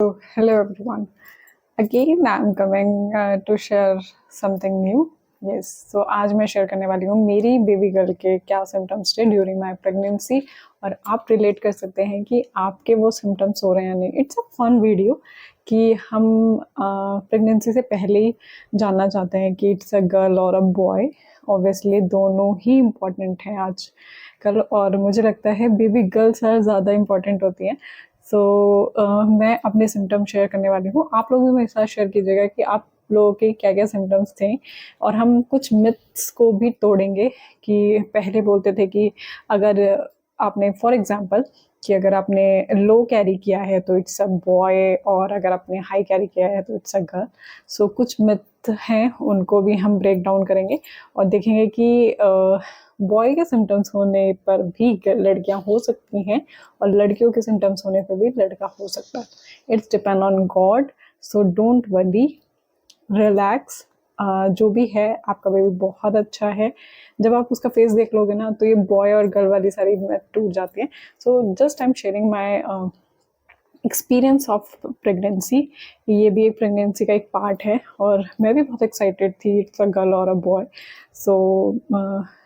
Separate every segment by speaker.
Speaker 1: Hello everyone. Again, I'm coming to share something new. Yes, so आज मैं share करने वाली हूँ मेरी बेबी गर्ल के क्या सिम्टम्स थे ड्यूरिंग माय प्रेगनेंसी, और आप रिलेट कर सकते हैं कि आपके वो सिम्टम्स हो रहे हैं या नहीं. इट्स अ फन वीडियो कि हम प्रेगनेंसी से पहले ही जानना चाहते हैं कि इट्स अ गर्ल और अ बॉय. ऑब्वियसली दोनों ही इम्पॉर्टेंट हैं आज कल, और मुझे लगता है बेबी गर्ल्स ज़्यादा इम्पॉर्टेंट होती हैं. सो मैं अपने सिम्टम शेयर करने वाली हूँ. आप लोग भी मेरे साथ शेयर कीजिएगा कि आप लोगों के क्या क्या सिम्टम्स थे, और हम कुछ मिथ्स को भी तोड़ेंगे कि पहले बोलते थे कि अगर आपने फॉर एग्जांपल कि अगर आपने लो कैरी किया है तो इट्स अ बॉय, और अगर आपने हाई कैरी किया है तो इट्स अ गर्ल. सो कुछ मिथ हैं, उनको भी हम ब्रेक डाउन करेंगे और देखेंगे कि बॉय के सिम्टम्स होने पर भी लड़कियां हो सकती हैं और लड़कियों के सिम्टम्स होने पर भी लड़का हो सकता है. It's depend on God. So don't worry, relax. जो भी है आपका बेबी बहुत अच्छा है. जब आप उसका फेस देख लोगे ना तो ये बॉय और गर्ल वाली सारी मैथ टूट जाती है. So just I am sharing my experience of pregnancy. ये भी एक प्रेगनेंसी का एक पार्ट है और मैं भी बहुत एक्साइटेड थी. इट्स अ गर्ल और अ बॉय. सो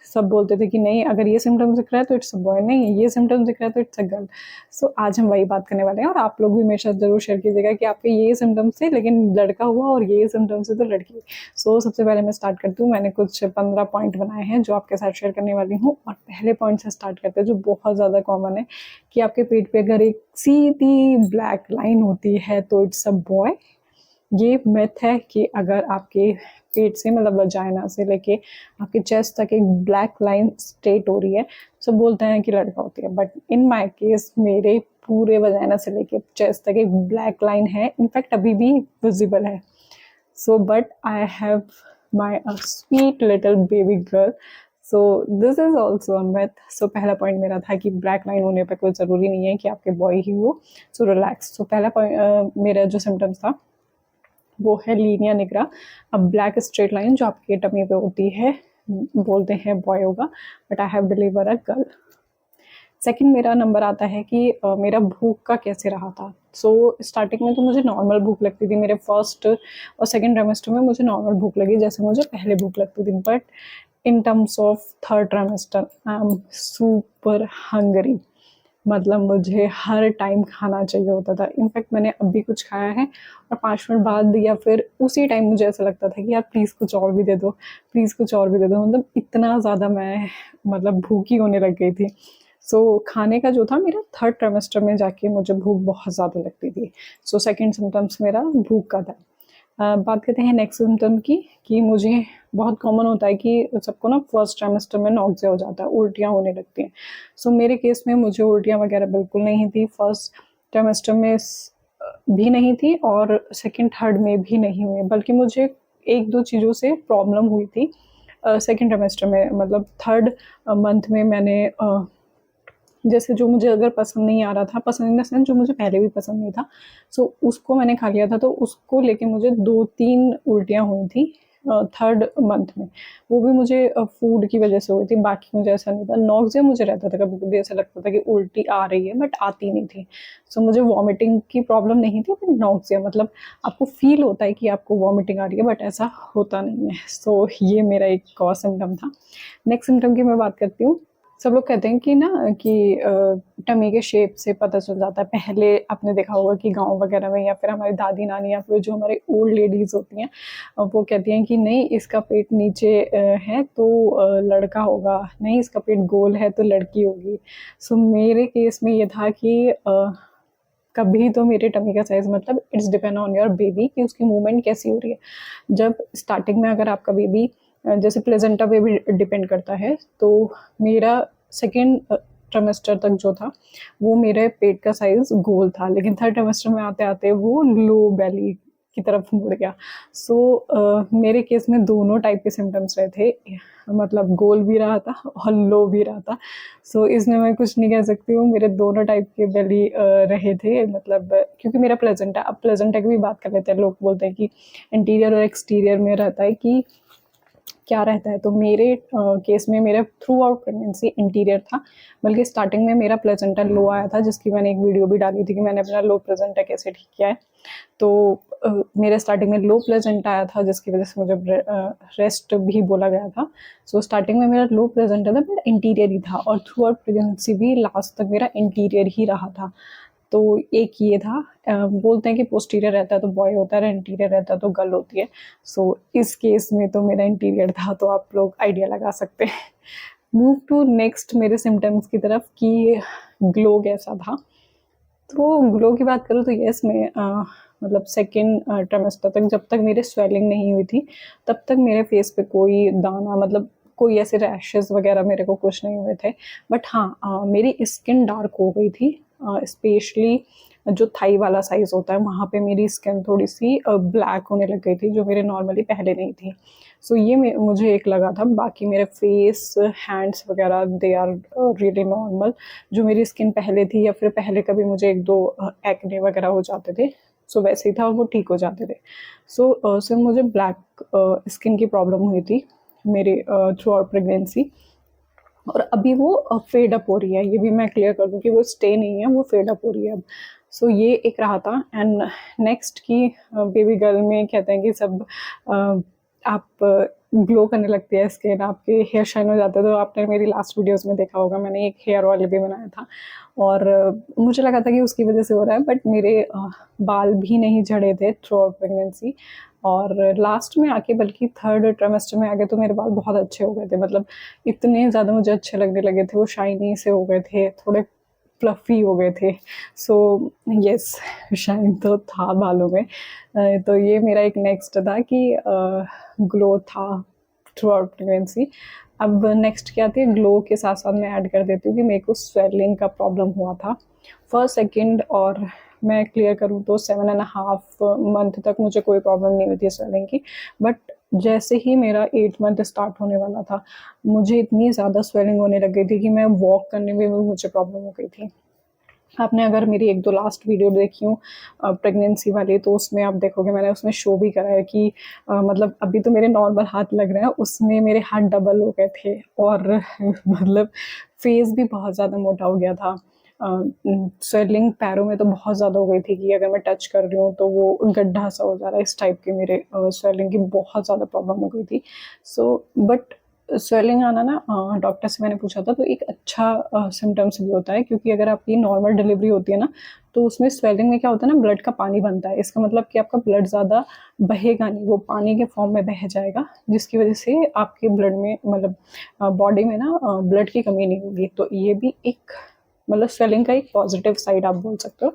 Speaker 1: सब बोलते थे कि नहीं, अगर ये सिम्टम्स दिख रहा है तो इट्स अ बॉय, नहीं ये सिम्टम्स दिख रहा है तो इट्स अ गर्ल. सो आज हम वही बात करने वाले हैं, और आप लोग भी मेरे साथ जरूर शेयर कीजिएगा कि आपके ये सिम्टम्स थे लेकिन लड़का हुआ, और ये सिम्टम्स थे तो लड़की हुई. सो सबसे पहले मैं स्टार्ट करती हूँ. मैंने कुछ 15 पॉइंट बनाए हैं जो आपके साथ शेयर करने वाली हूँ, और पहले पॉइंट से स्टार्ट करते हैं जो बहुत ज़्यादा कॉमन है कि आपके पेट पे अगर एक सीधी ब्लैक लाइन होती है तो इट्स अ बॉय. ये मिथ है कि अगर आपके पेट से मतलब वजाइना से लेके आपके चेस्ट तक एक ब्लैक लाइन स्ट्रेट हो रही है, सब बोलते हैं कि लड़का होती है. बट इन माय केस मेरे पूरे वजाइना से लेके चेस्ट तक एक ब्लैक लाइन है, इनफैक्ट अभी भी विजिबल है. So but I have my a sweet little baby girl. So this is also a myth. So पहला पॉइंट मेरा था कि ब्लैक लाइन होने पर कोई ज़रूरी नहीं है कि आपके बॉय ही हो. So relax. सो पहला पॉइंट मेरा जो सिम्टम्स था वो है लीनिया निग्रा, अब ब्लैक स्ट्रेट लाइन जो आपके टमी पे होती है. बोलते हैं बॉय होगा, but I have deliver a girl. Second मेरा नंबर आता है कि मेरा भूख का कैसे रहा था. सो स्टार्टिंग में तो मुझे नॉर्मल भूख लगती थी. मेरे फर्स्ट और सेकंड ट्राइमेस्टर में मुझे नॉर्मल भूख लगी जैसे मुझे पहले भूख लगती थी. But in terms of third trimester I am super Hungary. मतलब मुझे हर टाइम खाना चाहिए होता था. इनफैक्ट मैंने अभी कुछ खाया है और 5 मिनट बाद या फिर उसी टाइम मुझे ऐसा लगता था कि यार प्लीज़ कुछ और भी दे दो, प्लीज़ कुछ और भी दे दो. मतलब इतना ज़्यादा मैं मतलब भूखी होने लग गई थी. सो खाने का जो था मेरा थर्ड ट्राइमेस्टर में जाके मुझे भूख बहुत ज़्यादा लगती थी. सो सेकंड सिम्टम्स मेरा भूख का था. बात करते हैं नेक्स्ट सिम्टम की कि मुझे बहुत कॉमन होता है कि सबको ना फर्स्ट ट्राइमेस्टर में नॉक्सिया हो जाता है, उल्टियाँ होने लगती हैं. सो मेरे केस में मुझे उल्टियाँ वगैरह बिल्कुल नहीं थी. फर्स्ट ट्राइमेस्टर में भी नहीं थी और सेकंड थर्ड में भी नहीं हुई, बल्कि मुझे एक दो चीज़ों से प्रॉब्लम हुई थी सेकंड ट्राइमेस्टर में. मतलब थर्ड मंथ में मैंने जैसे जो मुझे अगर पसंद नहीं आ रहा था, पसंद इन द सेंस जो मुझे पहले भी पसंद नहीं था, सो उसको मैंने खा लिया था. तो उसको लेके मुझे 2-3 उल्टियाँ हुई थी थर्ड मंथ में. वो भी मुझे फूड की वजह से हुई थी, बाकी मुझे ऐसा नहीं था. नॉक्सिया मुझे रहता था, कभी कभी ऐसा लगता था कि उल्टी आ रही है बट आती नहीं थी. सो मुझे वॉमिटिंग की प्रॉब्लम नहीं थी, बट नॉक्सिया मतलब आपको फील होता है कि आपको वॉमिटिंग आ रही है बट ऐसा होता नहीं है. सो ये मेरा एक और सिम्टम था. नेक्स्ट सिम्टम की मैं बात करती हूँ. सब लोग कहते हैं कि ना कि टमी के शेप से पता चल जाता है. पहले आपने देखा होगा कि गांव वगैरह में या फिर हमारी दादी नानी या फिर जो हमारे ओल्ड लेडीज़ होती हैं वो कहती हैं कि नहीं इसका पेट नीचे है तो लड़का होगा, नहीं इसका पेट गोल है तो लड़की होगी. सो मेरे केस में ये था कि कभी तो मेरे टमी का साइज़ मतलब it's depend on your baby कि उसकी मूवमेंट कैसी हो रही है. जब स्टार्टिंग में अगर आपका बेबी जैसे प्लेजेंटा पे भी डिपेंड करता है, तो मेरा सेकेंड ट्राइमेस्टर तक जो था वो मेरे पेट का साइज़ गोल था, लेकिन थर्ड ट्राइमेस्टर में आते आते वो लो बेली की तरफ मुड़ गया. सो मेरे केस में दोनों टाइप के सिम्टम्स रहे थे, मतलब गोल भी रहा था और लो भी रहा था. सो इसमें मैं कुछ नहीं कह सकती हूँ, मेरे दोनों टाइप के बेली रहे थे. मतलब क्योंकि मेरा प्लेजेंटा, अब प्लेजेंटा की भी बात कर लेते हैं. लोग बोलते हैं कि इंटीरियर और एक्सटीरियर में रहता है कि क्या रहता है। तो मेरे केस में मेरा थ्रू आउट प्रेगनेंसी इंटीरियर था, बल्कि स्टार्टिंग में मेरा प्लेसेंटा लो आया था, जिसकी मैंने एक वीडियो भी डाली थी कि मैंने अपना लो प्लेसेंटा कैसे ठीक किया है। तो मेरे स्टार्टिंग में लो प्लेसेंटा आया था, जिसकी वजह से मुझे रेस्ट भी बोला गया था। सो स्टार्टिंग में मेरा लो प्लेसेंटा था, मेरा इंटीरियर ही था, और थ्रू आउट प्रेगनेंसी भी लास्ट तक मेरा इंटीरियर ही रहा था। तो एक ये था, बोलते हैं कि पोस्टीरियर रहता है तो बॉय होता है, इंटीरियर रहता है तो गर्ल होती है। सो इस केस में तो मेरा इंटीरियर था, तो आप लोग आइडिया लगा सकते हैं। मूव टू नेक्स्ट मेरे सिम्टम्स की तरफ कि ग्लो कैसा था। तो ग्लो की बात करूँ तो यस, मैं मतलब सेकेंड ट्राइमेस्टर तक, जब तक मेरे स्वेलिंग नहीं हुई थी, तब तक मेरे फेस पे कोई दाना, मतलब कोई ऐसे रैशेस वगैरह मेरे को कुछ नहीं हुए थे। बट हाँ, मेरी स्किन डार्क हो गई थी, स्पेशली जो थाई वाला साइज होता है वहाँ पे मेरी स्किन थोड़ी सी ब्लैक होने लग गई थी, जो मेरे नॉर्मली पहले नहीं थी। सो ये मुझे एक लगा था। बाकी मेरे फेस, हैंड्स वगैरह दे आर रियली नॉर्मल। जो मेरी स्किन पहले थी, या फिर पहले कभी मुझे एक दो एक्ने वगैरह हो जाते थे, सो वैसे ही था, वो ठीक हो जाते थे। सो सिर्फ मुझे ब्लैक स्किन की प्रॉब्लम हुई थी मेरे थ्रू आउट प्रेगनेंसी, और अभी वो फेड अप हो रही है। ये भी मैं क्लियर कर दूं कि वो स्टे नहीं है, वो फेड अप हो रही है अब। सो ये एक रहा था। एंड नेक्स्ट की बेबी गर्ल में कहते हैं कि सब आप ग्लो करने लगती है स्किन, आपके हेयर शाइन हो जाते हैं। तो आपने मेरी लास्ट वीडियोस में देखा होगा, मैंने एक हेयर ऑयल भी बनाया था, और मुझे लगा था कि उसकी वजह से हो रहा है, बट मेरे बाल भी नहीं झड़े थे थ्रू आउट प्रेगनेंसी। और लास्ट में आके, बल्कि थर्ड ट्राइमेस्टर में आके, तो मेरे बाल बहुत अच्छे हो गए थे। मतलब इतने ज़्यादा मुझे अच्छे लगने लगे थे, वो शाइनी से हो गए थे, थोड़े फ्लफ़ी हो गए थे। सो यस, शाइन तो था बालों में। तो ये मेरा एक नेक्स्ट था कि ग्लो था थ्रू आउट प्रेगनेंसी। अब नेक्स्ट क्या आती है, ग्लो के साथ साथ मैं ऐड कर देती हूँ कि मेरे को स्वेलिंग का प्रॉब्लम हुआ था फर्स्ट, सेकंड, और मैं क्लियर करूँ तो 7.5 मंथ तक मुझे कोई प्रॉब्लम नहीं हुई थी स्वेलिंग की। बट जैसे ही मेरा 8 मंथ स्टार्ट होने वाला था, मुझे इतनी ज़्यादा स्वेलिंग होने लग गई थी कि मैं वॉक करने में भी मुझे प्रॉब्लम हो गई थी। आपने अगर मेरी एक दो लास्ट वीडियो देखी हूँ प्रेगनेंसी वाली, तो उसमें आप देखोगे मैंने उसमें शो भी करा है कि मतलब अभी तो मेरे नॉर्मल हाथ लग रहे हैं, उसमें मेरे हाथ डबल हो गए थे, और मतलब फेस भी बहुत ज़्यादा मोटा हो गया था। स्वेलिंग पैरों में तो बहुत ज़्यादा हो गई थी कि अगर मैं टच कर रही हूँ तो वो गड्ढा सा हो जा रहा है, इस टाइप की मेरे स्वेलिंग की बहुत ज़्यादा प्रॉब्लम हो गई थी। सो बट स्वेलिंग आना ना, डॉक्टर से मैंने पूछा था, तो एक अच्छा सिम्टम्स भी होता है, क्योंकि अगर आपकी नॉर्मल डिलीवरी होती है ना, तो उसमें स्वेलिंग में क्या होता है ना, ब्लड का पानी बनता है। इसका मतलब कि आपका ब्लड ज़्यादा बहेगा नहीं, वो पानी के फॉर्म में बह जाएगा, जिसकी वजह से आपके ब्लड में, मतलब बॉडी में ना ब्लड की कमी नहीं होगी। तो ये भी एक, मतलब स्वेलिंग का एक पॉजिटिव साइड आप बोल सकते हो।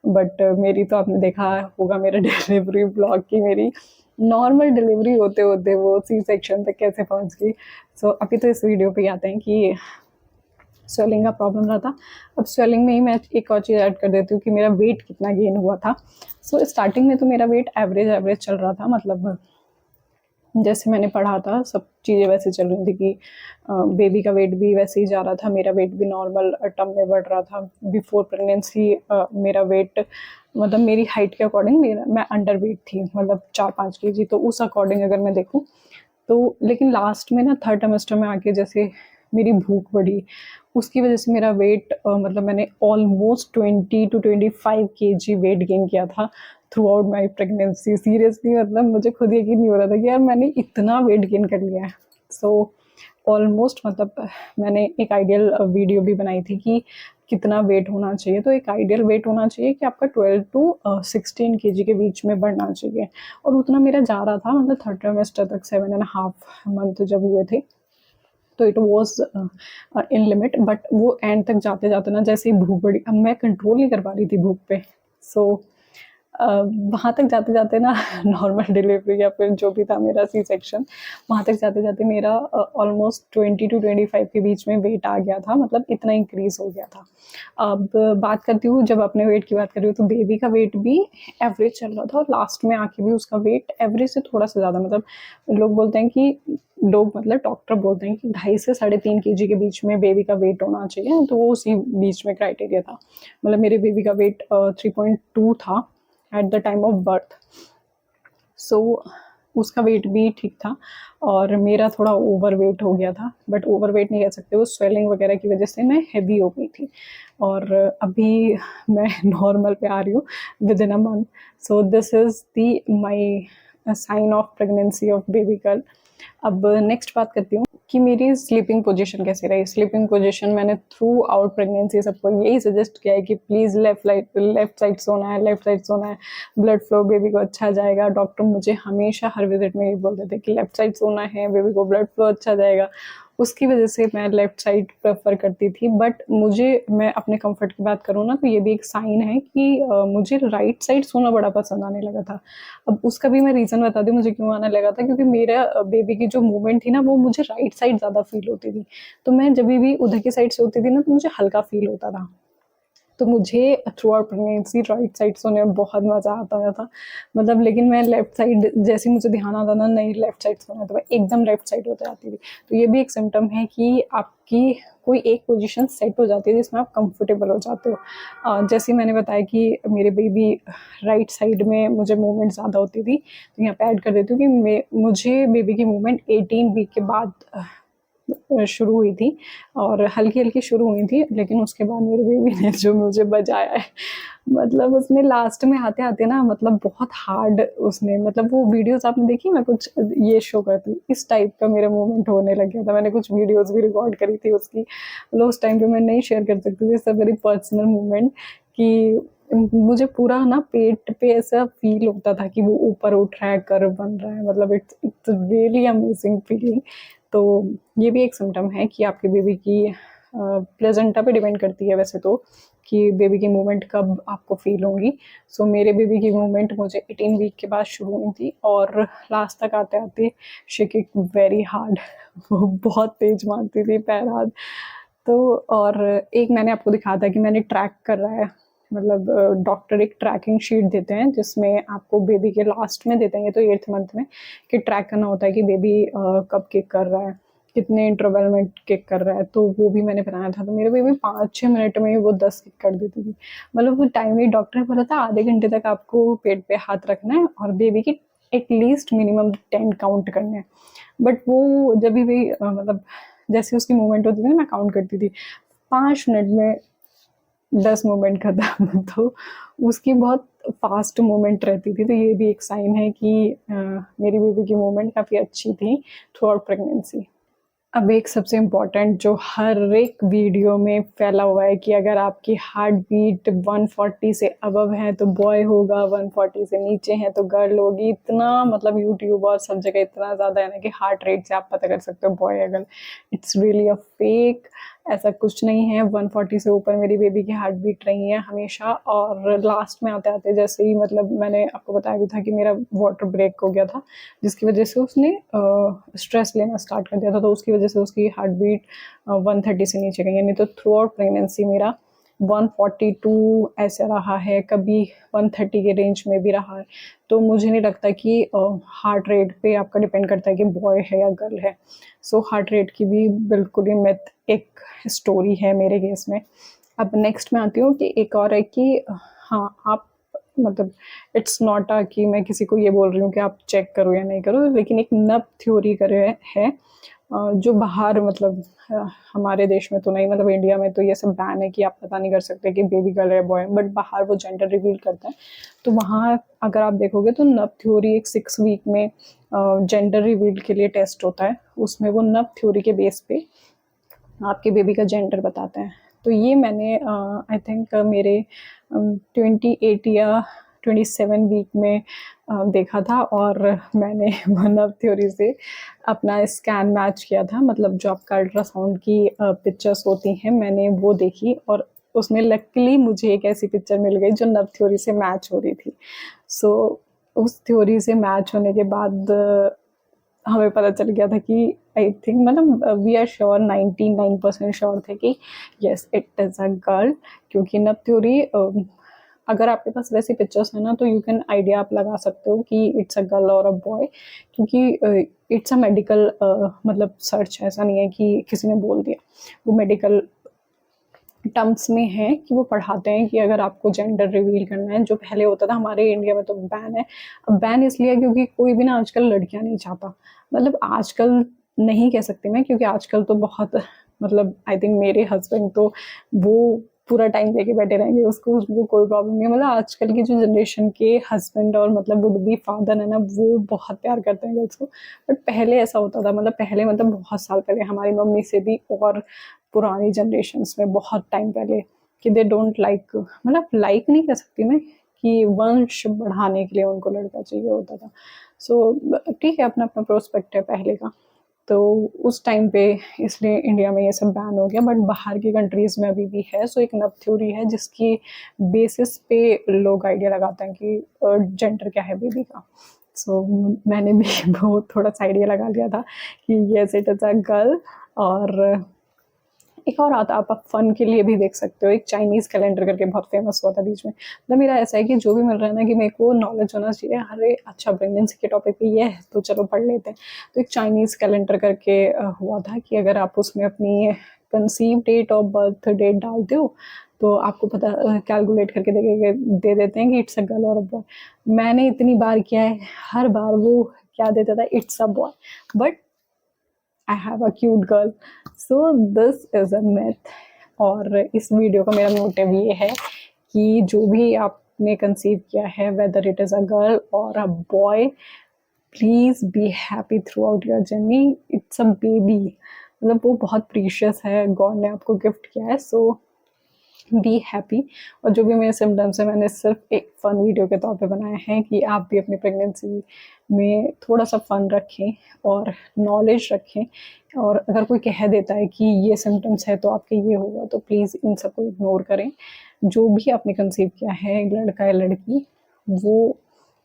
Speaker 1: बट मेरी तो आपने देखा होगा मेरा डिलीवरी ब्लॉग की, मेरी नॉर्मल डिलीवरी होते होते वो सी सेक्शन तक कैसे पहुंच गई। सो अभी तो इस वीडियो पे आते हैं कि स्वेलिंग का प्रॉब्लम रहा था। अब स्वेलिंग में ही मैं एक और चीज़ ऐड कर देती हूँ कि मेरा वेट कितना गेन हुआ था। सो स्टार्टिंग में तो मेरा वेट एवरेज एवरेज चल रहा था, मतलब जैसे मैंने पढ़ा था सब चीज़ें वैसे चल रही थी कि बेबी का वेट भी वैसे ही जा रहा था, मेरा वेट भी नॉर्मल टर्म में बढ़ रहा था। बिफोर प्रेगनेंसी मेरा वेट, मतलब मेरी हाइट के अकॉर्डिंग मैं अंडर वेट थी, मतलब 4-5 kg, तो उस अकॉर्डिंग अगर मैं देखूँ तो। लेकिन लास्ट में ना थर्ड ट्राइमेस्टर में आके जैसे मेरी भूख बढ़ी, उसकी वजह से मेरा वेट, मतलब मैंने almost 20 to 25 kg weight gain किया था through out my pregnancy. Seriously, मतलब मुझे खुद यकीन नहीं हो रहा था कि यार मैंने इतना वेट गेन कर लिया है। सो ऑलमोस्ट, मतलब मैंने एक आइडियल वीडियो भी बनाई थी कि कितना वेट होना चाहिए। तो एक आइडियल वेट होना चाहिए कि आपका 12 to 16 kg के बीच में बढ़ना चाहिए, और उतना मेरा जा रहा था, मतलब थर्ड ट्राइमेस्टर तक 7.5 मंथ जब हुए थे, तो it was in limit. But वो एंड तक जाते जाते ना, जैसे ही भूख बढ़ी, अब मैं कंट्रोल नहीं कर पा रही थी भूख पे। सो वहाँ तक जाते जाते ना नॉर्मल डिलीवरी या फिर जो भी था मेरा सी सेक्शन, वहाँ तक जाते जाते मेरा ऑलमोस्ट 20 to 25 के बीच में वेट आ गया था, मतलब इतना इंक्रीज हो गया था। अब बात करती हूँ, जब अपने वेट की बात कर रही हूँ, तो बेबी का वेट भी एवरेज चल रहा था, और लास्ट में आके भी उसका वेट एवरेज से थोड़ा सा ज़्यादा, मतलब लोग बोलते हैं कि मतलब डॉक्टर बोलते हैं कि 2.5 से 3.5 kg के बीच में बेबी का वेट होना चाहिए, तो वो उसी बीच में क्राइटेरिया था। मतलब मेरे बेबी का वेट 3.2 था at the time of birth. So उसका वेट भी ठीक था और मेरा थोड़ा ओवर वेट हो गया था, बट ओवर वेट नहीं कह सकते, वो स्वेलिंग वगैरह की वजह से मैं हेवी हो गई थी और अभी मैं नॉर्मल पे आ रही हूँ within a month. So this is the my sign off pregnancy of baby girl. अब नेक्स्ट बात करती हूँ कि मेरी स्लीपिंग पोजीशन कैसी रही। स्लीपिंग पोजीशन मैंने थ्रू आउट प्रेगनेंसी सबको यही सजेस्ट किया है कि प्लीज़ लेफ्ट साइड सोना है, लेफ्ट साइड सोना है, ब्लड फ्लो बेबी को अच्छा जाएगा। डॉक्टर मुझे हमेशा हर विजिट में यही बोलते थे कि लेफ्ट साइड सोना है, बेबी को ब्लड फ्लो अच्छा जाएगा। उसकी वजह से मैं लेफ्ट साइड प्रेफर करती थी, बट मुझे, मैं अपने कंफर्ट की बात करूँ ना, तो ये भी एक साइन है कि मुझे राइट साइड सोना बड़ा पसंद आने लगा था। अब उसका भी मैं रीज़न बता दूँ मुझे क्यों आने लगा था, क्योंकि मेरा बेबी की जो मूवमेंट थी ना, वो मुझे राइट साइड ज़्यादा फील होती थी। तो मैं जब भी उधर की साइड से होती थी ना, तो मुझे हल्का फील होता था। तो मुझे through out pregnancy right side सोने में बहुत मज़ा आता था। मतलब लेकिन मैं लेफ्ट साइड, जैसे मुझे ध्यान आता ना, नहीं लेफ्ट साइड सोना, तो मैं एकदम लेफ्ट साइड होते जाती थी। तो ये भी एक सिम्टम है कि आपकी कोई एक पोजीशन सेट हो जाती है जिसमें आप कंफर्टेबल हो जाते हो। जैसे मैंने बताया कि मेरे बेबी राइट साइड में मुझे मूवमेंट ज़्यादा होती थी, तो यहाँ पे ऐड कर देती हूँ कि मुझे बेबी की मूवमेंट 18 वीक के बाद शुरू हुई थी और हल्की-हल्की शुरू हुई थी, लेकिन उसके बाद मेरे बेबी ने जो मुझे बजाया है, मतलब उसने लास्ट में आते-आते ना, मतलब बहुत हार्ड उसने, मतलब वो वीडियोज़ आपने देखी, मैं कुछ ये शो करती हूँ, इस टाइप का मेरा मूवमेंट होने लग गया था। मैंने कुछ वीडियोज़ भी रिकॉर्ड करी थी उसकी, मतलब उस टाइम पे मैं नहीं शेयर कर सकती थी, it's a very personal movement कि मुझे पूरा ना पेट पे ऐसा फ़ील होता था कि वो ऊपर उठ रहा है, कर्व बन रहा है, मतलब it's it's really amazing feeling. तो ये भी एक सिम्पटम है कि आपके बेबी की प्लेजेंटा पे डिपेंड करती है वैसे तो, कि बेबी की मूवमेंट कब आपको फील होंगी। सो मेरे बेबी की मूवमेंट मुझे 18 वीक के बाद शुरू हुई थी और लास्ट तक आते-आते शी किक्ड वेरी हार्ड। वो बहुत तेज़ मारती थी पैर हाथ। तो और एक मैंने आपको दिखाया था कि मैंने ट्रैक कर रहा है, मतलब डॉक्टर एक ट्रैकिंग शीट देते हैं जिसमें आपको बेबी के लास्ट में देते हैं, ये तो 8th मंथ में, कि ट्रैक करना होता है कि बेबी कब किक कर रहा है, कितने इंटरवल में किक कर रहा है। तो वो भी मैंने बनाया था, तो मेरे बेबी 5-6 मिनट में ही वो 10 किक कर देती थी। मतलब वो टाइम ही, डॉक्टर ने बोला था आधे घंटे तक आपको पेट पे हाथ रखना है और बेबी की एटलीस्ट मिनिमम 10 काउंट करने हैं। बट वो जब भी मतलब जैसे उसकी मूवमेंट होती थी ना, मैं काउंट करती थी, 5 मिनट में 10 मूवमेंट खत्म। तो उसकी बहुत फास्ट मूवमेंट रहती थी, तो ये भी एक साइन है कि मेरी बेबी की मूवमेंट काफ़ी अच्छी थी थ्रू आउट प्रेगनेंसी। अब एक सबसे इम्पोर्टेंट जो हर एक वीडियो में फैला हुआ है कि अगर आपकी हार्ट बीट 140 से अबव है तो बॉय होगा, 140 से नीचे है तो गर्ल होगी। इतना मतलब यूट्यूब और सब जगह इतना ज़्यादा है ना कि हार्ट रेट से आप पता कर सकते हो बॉय है girl. It's really a fake, ऐसा कुछ नहीं है। 140 से ऊपर मेरी बेबी की हार्ट बीट रही है हमेशा। और लास्ट में आते आते जैसे ही, मतलब मैंने आपको बताया भी था कि मेरा वाटर ब्रेक हो गया था, जिसकी वजह से उसने स्ट्रेस लेना स्टार्ट कर दिया था, तो उसकी वजह से उसकी हार्ट बीट 130 से नीचे गई है। नहीं तो थ्रू आउट प्रेगनेंसी मेरा 142 ऐसे रहा है, कभी 130 के रेंज में भी रहा है। तो मुझे नहीं लगता कि हार्ट रेट पे आपका डिपेंड करता है कि बॉय है या गर्ल है। सो हार्ट रेट की भी बिल्कुल ही मिथ एक स्टोरी है मेरे केस में। अब नेक्स्ट में आती हूँ कि एक और है कि हाँ, आप मतलब इट्स नॉट अ कि मैं किसी को ये बोल रही हूँ कि आप चेक करो या नहीं करो, लेकिन एक नब थ्योरी करे है जो बाहर, मतलब हमारे देश में तो नहीं, मतलब इंडिया में तो ये सब बैन है कि आप पता नहीं कर सकते कि बेबी गर्ल है बॉय, बट बाहर वो जेंडर रिवील करता है। तो वहाँ अगर आप देखोगे तो नब थ्योरी एक 6 वीक में जेंडर रिवील के लिए टेस्ट होता है, उसमें वो नब थ्योरी के बेस पे आपके बेबी का जेंडर बताते हैं। तो ये मैंने आई थिंक मेरे 28 या 27 वीक में देखा था और मैंने नर्व थ्योरी से अपना स्कैन मैच किया था, मतलब जो आपका अल्ट्रासाउंड की पिक्चर्स होती हैं मैंने वो देखी और उसमें लकीली मुझे एक ऐसी पिक्चर मिल गई जो नर्व थ्योरी से मैच हो रही थी। सो उस थ्योरी से मैच होने के बाद हमें पता चल गया था कि आई थिंक, मतलब वी आर श्योर, 99% श्योर थे कि yes it is a girl, क्योंकि नब थ्योरी अगर आपके पास वैसी पिक्चर्स है ना तो यू कैन आइडिया आप लगा सकते हो कि इट्स अ गर्ल और अ बॉय, क्योंकि इट्स अ मेडिकल मतलब सर्च, ऐसा नहीं है कि किसी ने बोल दिया, वो मेडिकल टर्म्स में है कि वो पढ़ाते हैं कि अगर आपको जेंडर रिवील करना है, जो पहले होता था हमारे इंडिया में तो बैन है। अब बैन इसलिए है क्योंकि कोई भी ना आजकल लड़कियां नहीं चाहता, मतलब आजकल नहीं कह सकती मैं, क्योंकि आजकल तो बहुत, मतलब आई थिंक मेरे हस्बैंड तो वो पूरा टाइम लेके बैठे रहेंगे, उसको कोई प्रॉब्लम नहीं है। मतलब आजकल की जो जनरेशन के हस्बैंड और मतलब वुड बी फादर है ना, वो बहुत प्यार करते हैं गर्ल्स को। बट पहले ऐसा होता था, मतलब पहले मतलब बहुत साल पहले हमारी मम्मी से भी और पुरानी जनरेशंस में बहुत टाइम पहले, कि दे डोंट लाइक, मतलब लाइक नहीं कह सकती मैं, कि वंश बढ़ाने के लिए उनको लड़का चाहिए होता था। सो ठीक है, अपना अपना प्रोस्पेक्ट है पहले का। तो उस टाइम पे इसलिए इंडिया में ये सब बैन हो गया, बट बाहर की कंट्रीज में अभी भी है। सो एक नव थ्योरी है जिसकी बेसिस पे लोग आइडिया लगाते हैं कि जेंडर क्या है बेबी का। सो मैंने भी वो थोड़ा सा आइडिया लगा लिया था कि yes it is a girl. और एक और आता, आप फन के लिए भी देख सकते हो, एक चाइनीज कैलेंडर करके बहुत फेमस हुआ था बीच में। मतलब मेरा ऐसा है कि जो भी मिल रहा है ना, कि मेरे को नॉलेज होना चाहिए, अरे अच्छा प्रेगनेंसी के टॉपिक पे ये है तो चलो पढ़ लेते हैं। तो एक चाइनीज कैलेंडर करके हुआ था कि अगर आप उसमें अपनी कंसीव डेट और बर्थ डेट डालते हो तो आपको पता कैलकुलेट करके दे देते हैं कि इट्स अ गर्ल और अ बॉय। मैंने इतनी बार किया है, हर बार वो क्या देता था, it's a boy, but I have a cute girl. So this is a myth. और इस वीडियो का मेरा मोटिव ये है कि जो भी आपने कंसीव किया है, whether it is a girl और a boy, please be happy throughout your journey. It's a baby, मतलब वो बहुत प्रीशियस है, गॉड ने आपको गिफ्ट किया है। सो बी हैप्पी। और जो भी मेरे सिम्टम्स हैं, मैंने सिर्फ एक फ़न वीडियो के तौर पे बनाए हैं कि आप भी अपनी प्रेगनेंसी में थोड़ा सा फ़न रखें और नॉलेज रखें। और अगर कोई कह देता है कि ये सिम्टम्स है तो आपके ये होगा, तो प्लीज़ इन सबको इग्नोर करें। जो भी आपने कंसीव किया है, लड़का या लड़की, वो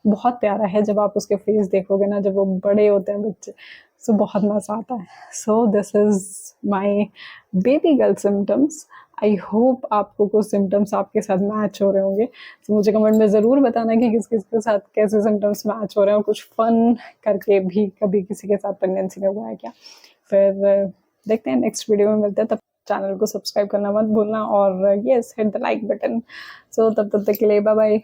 Speaker 1: बहुत प्यारा है। जब आप उसके फेस देखोगे ना, जब वो बड़े होते हैं बच्चे, सो बहुत मज़ा आता है। सो this is my baby girl symptoms. I hope आपको कुछ सिम्टम्स आपके साथ मैच हो रहे होंगे। तो मुझे कमेंट में ज़रूर बताना कि किस किस के साथ कैसे सिम्टम्स मैच हो रहे हैं, और कुछ फ़न करके भी कभी किसी के साथ प्रेगनेंसी में हुआ है क्या। फिर देखते हैं, नेक्स्ट वीडियो में मिलते हैं। तब चैनल को सब्सक्राइब करना मत भूलना, और yes hit the like button. So तब तक के लिए बाय बाय।